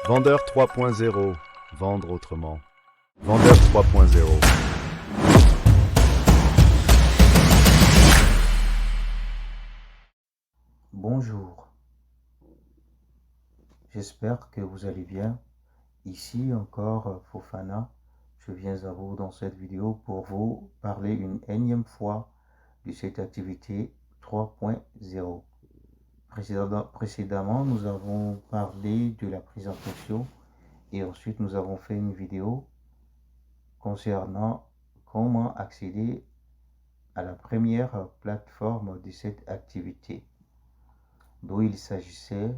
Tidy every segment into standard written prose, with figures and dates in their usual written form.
Vendeur 3.0, vendre autrement. Vendeur 3.0. Bonjour, j'espère que vous allez bien. Ici encore Fofana, je viens à vous dans cette vidéo pour vous parler une énième fois de cette activité 3.0. Précédemment, nous avons parlé de la présentation et ensuite nous avons fait une vidéo concernant comment accéder à la première plateforme de cette activité, dont il s'agissait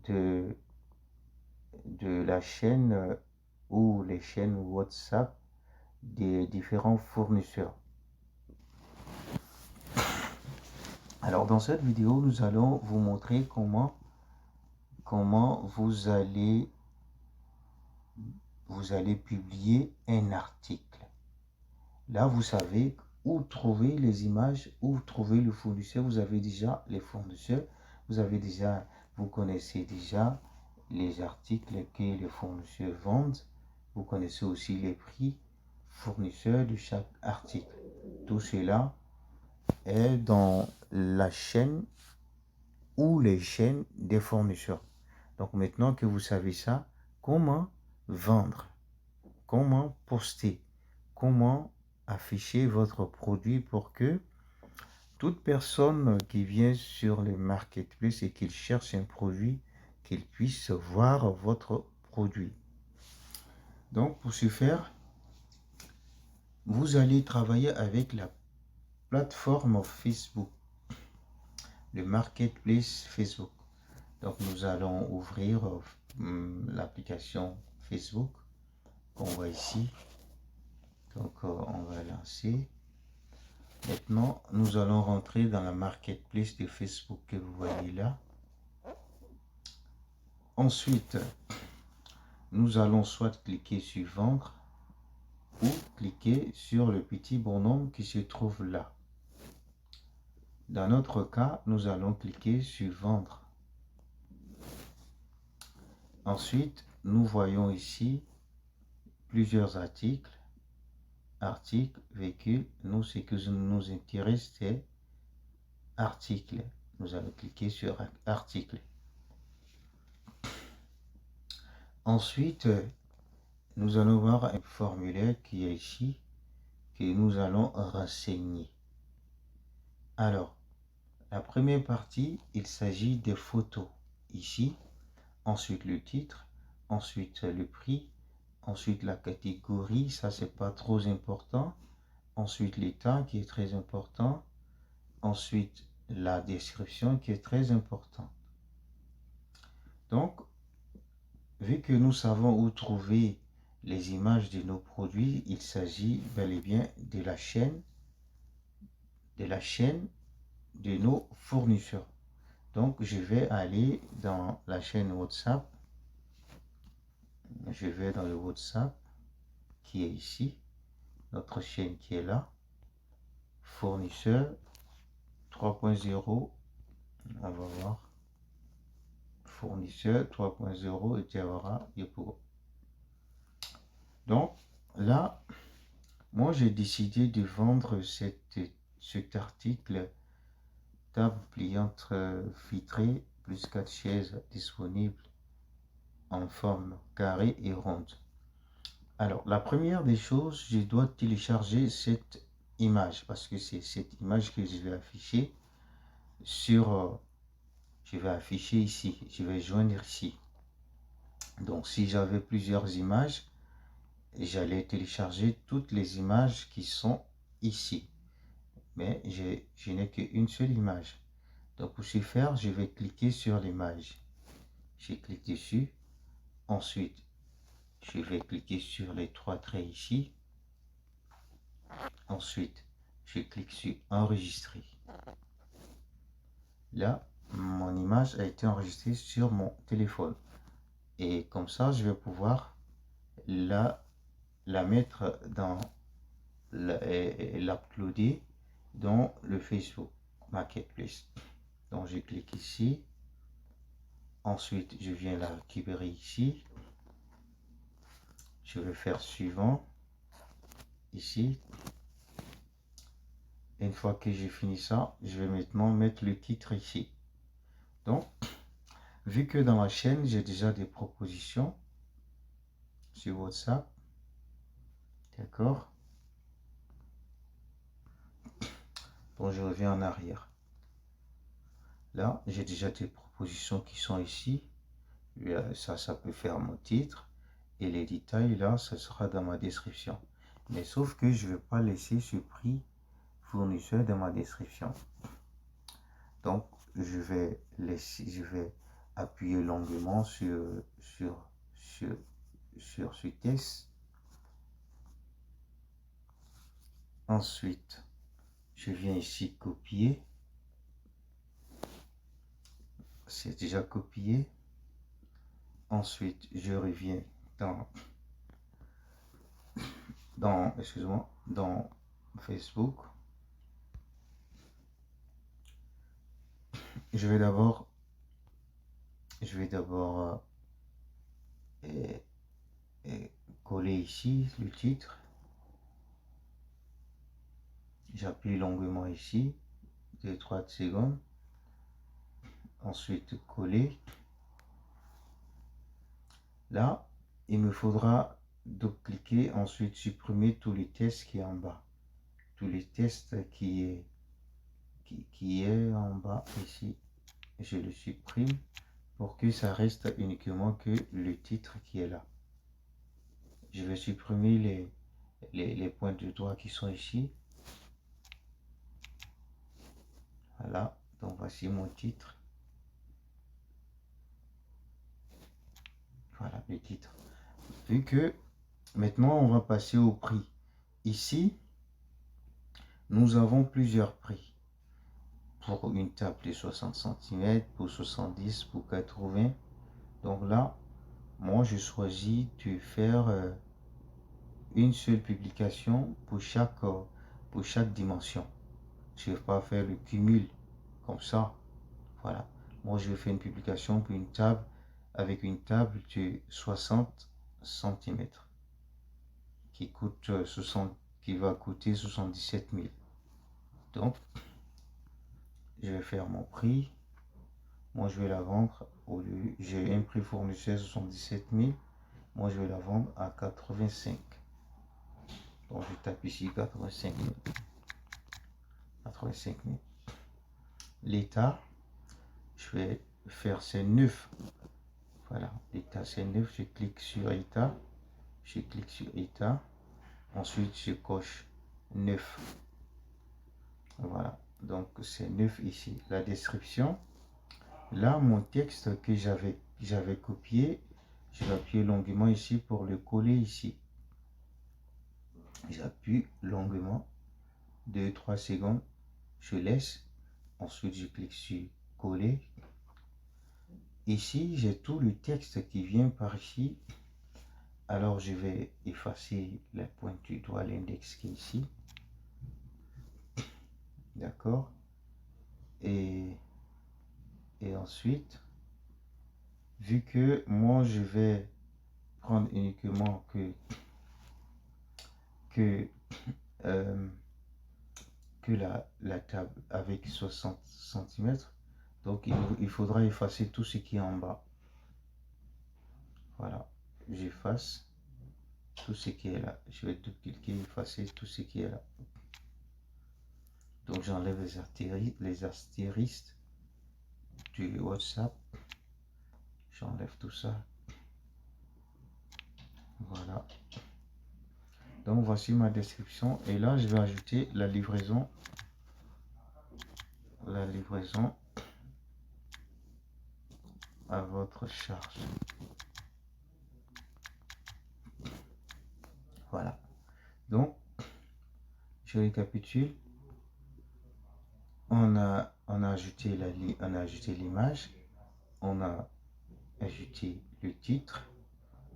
de la chaîne ou les chaînes WhatsApp des différents fournisseurs. Alors dans cette vidéo, nous allons vous montrer comment vous allez publier un article. Là, vous savez où trouver les images, où trouver le fournisseur. Vous avez déjà les fournisseurs, vous connaissez déjà les articles que les fournisseurs vendent. Vous connaissez aussi les prix fournisseurs de chaque article. Tout cela est dans la chaîne ou les chaînes des fournisseurs. Donc maintenant que vous savez ça, comment vendre, comment poster, comment afficher votre produit pour que toute personne qui vient sur le marketplace et qu'il cherche un produit, qu'il puisse voir votre produit. Donc pour ce faire, vous allez travailler avec la plateforme Facebook, le marketplace Facebook. Donc nous allons ouvrir l'application Facebook qu'on voit ici. Donc on va lancer. Maintenant, nous allons rentrer dans la marketplace de Facebook que vous voyez là. Ensuite, nous allons soit cliquer sur vendre ou cliquer sur le petit bonhomme qui se trouve là. Dans notre cas, nous allons cliquer sur vendre. Ensuite, nous voyons ici plusieurs articles, véhicules. Nous, ce qui nous intéresse, c'est article. Nous allons cliquer sur article. Ensuite, nous allons voir un formulaire qui est ici, que nous allons renseigner. Alors, la première partie, il s'agit des photos ici, ensuite le titre, ensuite le prix, ensuite la catégorie, ça c'est pas trop important, ensuite l'état qui est très important, ensuite la description qui est très importante. Donc, vu que nous savons où trouver les images de nos produits, il s'agit bel et bien de la chaîne de nos fournisseurs. Donc, je vais aller dans la chaîne WhatsApp. Je vais dans le WhatsApp qui est ici, notre chaîne qui est là, fournisseur 3.0. On va voir fournisseur 3.0 et Tiawara Yepuro. Donc là, moi j'ai décidé de vendre cet article: table pliante vitrée plus 4 chaises disponibles en forme carrée et ronde. Alors la première des choses, je dois télécharger cette image parce que c'est cette image que je vais afficher sur je vais afficher ici, je vais joindre ici. Donc si j'avais plusieurs images, j'allais télécharger toutes les images qui sont ici, mais je n'ai qu'une seule image. Donc pour ce faire, je vais cliquer sur l'image, je clique dessus, ensuite je vais cliquer sur les trois traits ici, ensuite je clique sur enregistrer. Là, mon image a été enregistrée sur mon téléphone et comme ça je vais pouvoir la mettre dans l'uploader dans le Facebook Marketplace. Donc je clique ici. Ensuite, je viens la récupérer ici. Je vais faire suivant ici. Une fois que j'ai fini ça, je vais maintenant mettre le titre ici. Donc, vu que dans la chaîne, j'ai déjà des propositions sur WhatsApp, d'accord? Donc, je reviens en arrière. Là, j'ai déjà des propositions qui sont ici. Ça peut faire mon titre. Et les détails, là, ça sera dans ma description. Mais sauf que je ne vais pas laisser ce prix fournisseur dans ma description. Donc, je vais appuyer longuement sur ce test. Ensuite, je viens ici copier. C'est déjà copié. Ensuite, je reviens dans Facebook. Je vais d'abord coller ici le titre. J'appuie longuement ici, 2-3 secondes. Ensuite, coller. Là, il me faudra double-cliquer, ensuite supprimer tous les tests qui est en bas. Tous les tests qui est en bas ici. Je le supprime pour que ça reste uniquement que le titre qui est là. Je vais supprimer les points de doigt qui sont ici. Voilà, donc voici mon titre. Voilà le titre. Vu que maintenant on va passer au prix. Ici, nous avons plusieurs prix. Pour une table de 60 cm, pour 70, pour 80. Donc là, moi je choisis de faire une seule publication pour chaque dimension. Je ne vais pas faire le cumul comme ça. Voilà. Moi je vais faire une publication pour une table avec une table de 60 cm qui va coûter 77 000. Donc, je vais faire mon prix. Moi, je vais la vendre au lieu, j'ai un prix fournisseur 77 000. Moi, je vais la vendre à 85. Donc, je tape ici 85 000. 85 000. L'état, je vais faire c'est 9. Voilà, l'état c'est 9. Je clique sur état. Je clique sur état. Ensuite, je coche 9. Voilà, donc c'est 9 ici. La description. Là, mon texte que j'avais copié, je vais appuyer longuement ici pour le coller ici. J'appuie longuement, 2-3 secondes, je laisse. Ensuite, je clique sur coller. Ici, j'ai tout le texte qui vient par ici. Alors, je vais effacer la pointe du doigt, l'index qui est ici. D'accord. Et ensuite, vu que moi, je vais prendre uniquement que la table avec 60 cm. Donc, il faudra effacer tout ce qui est en bas. Voilà, j'efface tout ce qui est là. Je vais double-cliquer, effacer tout ce qui est là. Donc, j'enlève les astérisques du WhatsApp. J'enlève tout ça. Voilà. Donc, voici ma description. Et là, je vais ajouter la livraison. La livraison à votre charge. Voilà. Donc, je récapitule. On a ajouté l'image. On a ajouté le titre.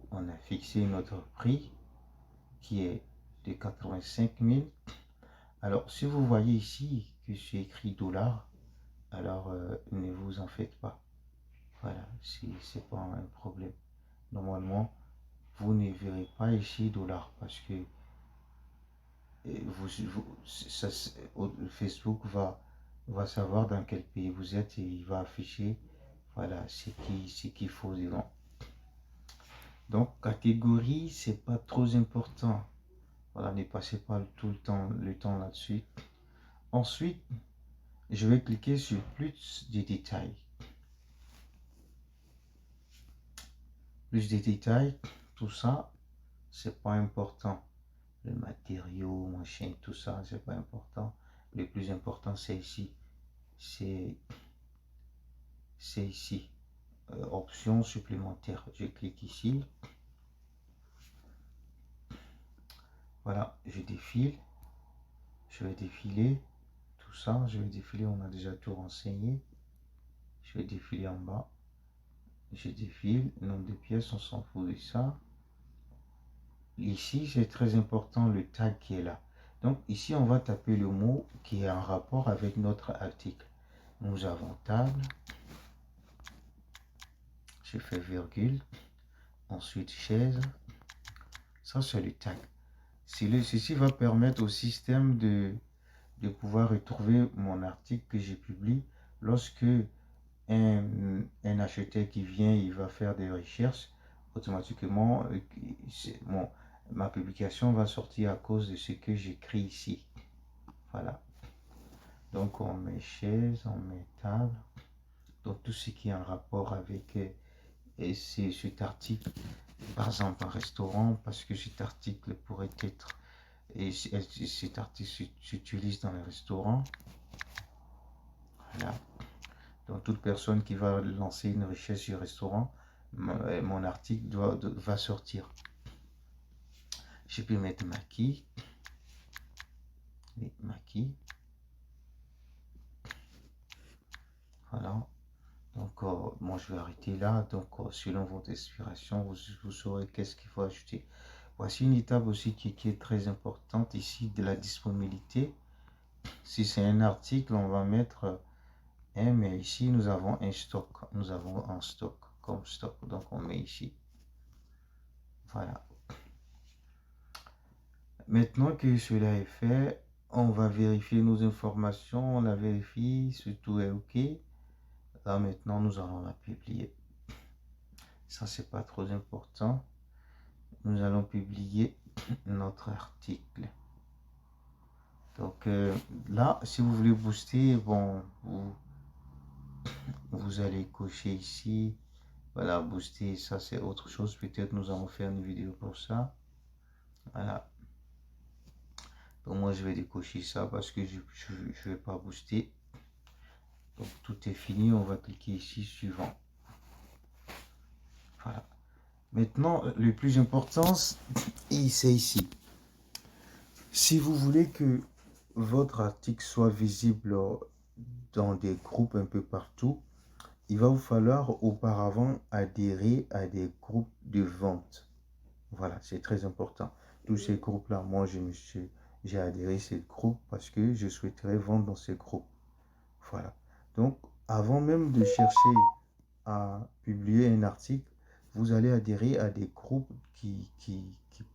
On a fixé notre prix qui est de 85 000. Alors, si vous voyez ici que c'est écrit dollar, alors ne vous en faites pas. Voilà, c'est pas un problème. Normalement, vous ne verrez pas ici dollar parce que Facebook va savoir dans quel pays vous êtes et il va afficher voilà ce qu'il faut devant. Donc, catégorie, c'est pas trop important. Voilà, ne passez pas tout le temps là-dessus. Ensuite, je vais cliquer sur plus de détails. Plus de détails, tout ça, c'est pas important. Le matériau, machin, tout ça, c'est pas important. Le plus important, c'est ici. C'est ici. Options supplémentaires. Je clique ici. Voilà, je défile. Je vais défiler tout ça. Je vais défiler, on a déjà tout renseigné. Je vais défiler en bas. Je défile. Nombre de pièces, on s'en fout de ça. Ici, c'est très important le tag qui est là. Donc ici, on va taper le mot qui est en rapport avec notre article. Nous avons table. Je fais virgule. Ensuite, chaise. Ça, c'est le tag. Ceci va permettre au système de pouvoir retrouver mon article que j'ai publié lorsque un acheteur qui vient, il va faire des recherches, automatiquement, ma publication va sortir à cause de ce que j'écris ici. Voilà. Donc, on met chaise, on met table. Donc, tout ce qui est en rapport avec cet article, par exemple un restaurant, parce que cet article pourrait être, et cet article s'utilise dans les restaurants. Voilà. Donc toute personne qui va lancer une recherche sur restaurant, mon article va sortir. Je peux mettre maquis. Et maquis. Voilà. Donc, moi, je vais arrêter là. Donc, selon votre inspiration, vous saurez qu'est-ce qu'il faut ajouter. Voici une étape aussi qui est très importante ici, de la disponibilité. Si c'est un article, on va mettre un, mais ici, nous avons un stock. Nous avons un stock comme stock. Donc, on met ici. Voilà. Maintenant que cela est fait, on va vérifier nos informations. On la vérifie, si tout est OK. Là, maintenant, nous allons la publier. Ça, c'est pas trop important. Nous allons publier notre article. Donc là, si vous voulez booster, bon, vous allez cocher ici. Voilà, booster, ça c'est autre chose. Peut-être nous allons faire une vidéo pour ça. Voilà. Donc moi, je vais décocher ça parce que je ne vais pas booster. Donc tout est fini. On va cliquer ici, suivant. Voilà. Maintenant, le plus important, c'est ici. Si vous voulez que votre article soit visible dans des groupes un peu partout, il va vous falloir auparavant adhérer à des groupes de vente. Voilà, c'est très important. Tous ces groupes-là, moi, j'ai adhéré à ces groupes parce que je souhaiterais vendre dans ces groupes. Voilà. Donc, avant même de chercher à publier un article, vous allez adhérer à des groupes qui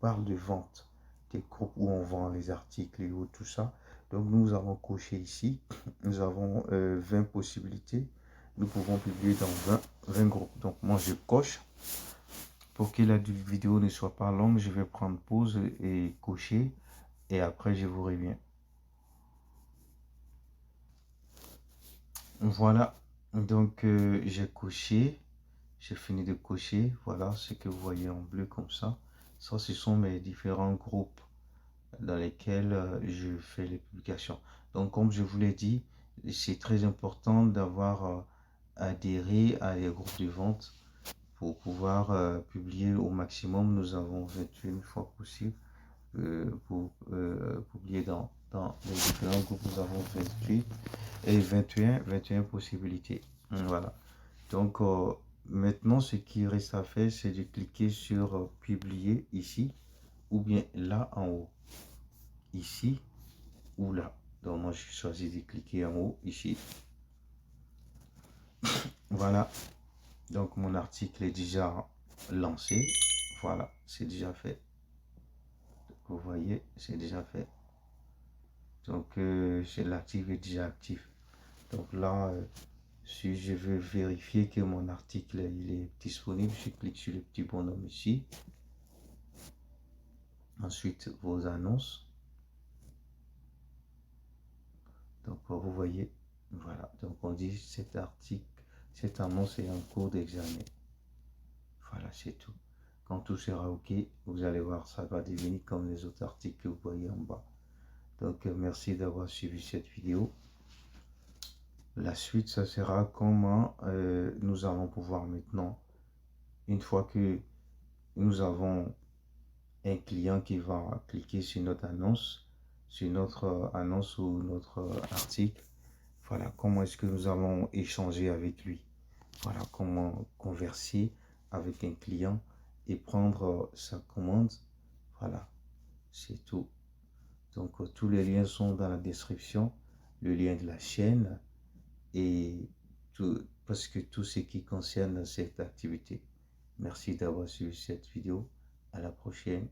parlent de vente. Des groupes où on vend les articles et tout ça. Donc, nous avons coché ici. Nous avons 20 possibilités. Nous pouvons publier dans 20 groupes. Donc, moi, je coche. Pour que la vidéo ne soit pas longue, je vais prendre pause et cocher. Et après, je vous reviens. Voilà. Donc, j'ai coché. J'ai fini de cocher. Voilà ce que vous voyez en bleu comme ça. Ça, ce sont mes différents groupes dans lesquels je fais les publications. Donc, comme je vous l'ai dit, c'est très important d'avoir adhéré à des groupes de vente pour pouvoir publier au maximum. Nous avons 21 fois possible pour publier dans les différents groupes. Nous avons 28 et 21 possibilités. Voilà. Donc, maintenant, ce qui reste à faire, c'est de cliquer sur publier ici ou bien là en haut. Ici, ou là. Donc moi, je choisis de cliquer en haut ici. Voilà. Donc mon article est déjà lancé. Voilà, c'est déjà fait. Vous voyez, c'est déjà fait. Donc l'article est déjà actif. Donc là, si je veux vérifier que mon article il est disponible, je clique sur le petit bonhomme ici. Ensuite, vos annonces. Donc vous voyez, voilà. Donc on dit cet article, cette annonce est en cours d'examen. Voilà, c'est tout. Quand tout sera OK, vous allez voir, ça va devenir comme les autres articles que vous voyez en bas. Donc merci d'avoir suivi cette vidéo. La suite, ça sera comment nous allons pouvoir maintenant, une fois que nous avons un client qui va cliquer sur notre annonce ou notre article, voilà, comment est-ce que nous allons échanger avec lui. Voilà, comment converser avec un client et prendre sa commande. Voilà, c'est tout. Donc, tous les liens sont dans la description, le lien de la chaîne et tout, parce que tout ce qui concerne cette activité. Merci d'avoir suivi cette vidéo. À la prochaine.